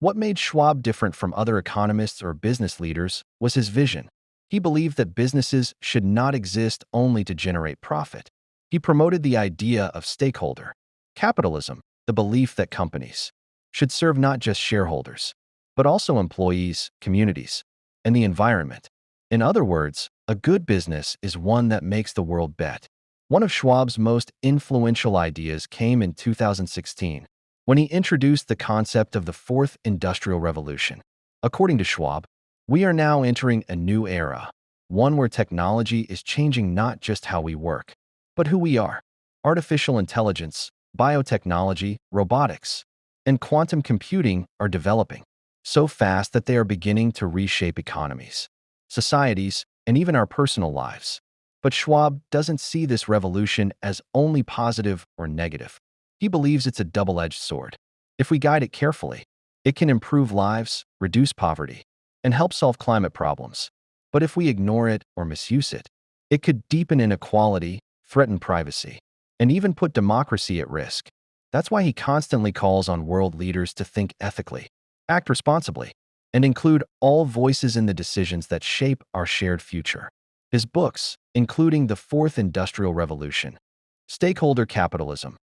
What made Schwab different from other economists or business leaders was his vision. He believed that businesses should not exist only to generate profit. He promoted the idea of stakeholder capitalism, the belief that companies should serve not just shareholders, but also employees, communities, and the environment. In other words, a good business is one that makes the world bet. One of Schwab's most influential ideas came in 2016 when he introduced the concept of the Fourth Industrial Revolution. According to Schwab, we are now entering a new era, one where technology is changing not just how we work, but who we are. Artificial intelligence, biotechnology, robotics, and quantum computing are developing so fast that they are beginning to reshape economies, societies, and even our personal lives. But Schwab doesn't see this revolution as only positive or negative. He believes it's a double-edged sword. If we guide it carefully, it can improve lives, reduce poverty, and help solve climate problems. But if we ignore it or misuse it, it could deepen inequality, threaten privacy, and even put democracy at risk. That's why he constantly calls on world leaders to think ethically, act responsibly, and include all voices in the decisions that shape our shared future. His books, including The Fourth Industrial Revolution, Stakeholder Capitalism,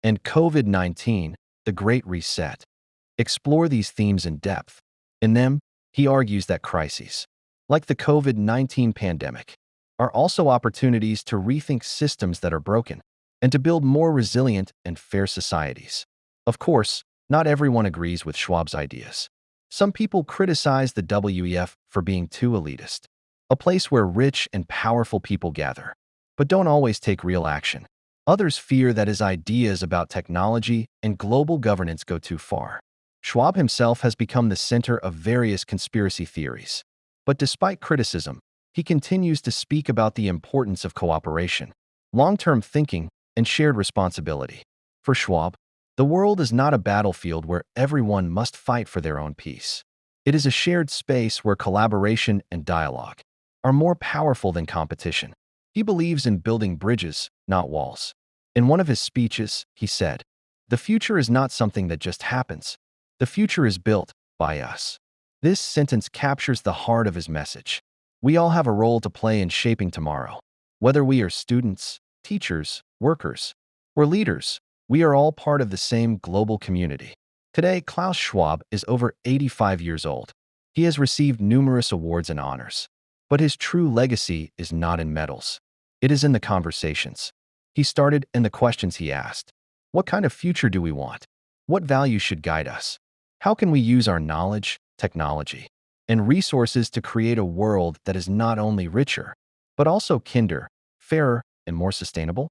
and COVID-19, The Great Reset, explore these themes in depth. In them, he argues that crises, like the COVID-19 pandemic, are also opportunities to rethink systems that are broken and to build more resilient and fair societies. Of course, not everyone agrees with Schwab's ideas. Some people criticize the WEF for being too elitist, a place where rich and powerful people gather, but don't always take real action. Others fear that his ideas about technology and global governance go too far. Schwab himself has become the center of various conspiracy theories. But despite criticism, he continues to speak about the importance of cooperation, long-term thinking, and shared responsibility. For Schwab, the world is not a battlefield where everyone must fight for their own peace. It is a shared space where collaboration and dialogue are more powerful than competition. He believes in building bridges, not walls. In one of his speeches, he said, "The future is not something that just happens. The future is built by us." This sentence captures the heart of his message. We all have a role to play in shaping tomorrow. Whether we are students, teachers, workers, or leaders, we are all part of the same global community. Today, Klaus Schwab is over 85 years old. He has received numerous awards and honors. But his true legacy is not in medals. It is in the conversations he started and the questions he asked. What kind of future do we want? What values should guide us? How can we use our knowledge, technology, and resources to create a world that is not only richer, but also kinder, fairer, and more sustainable?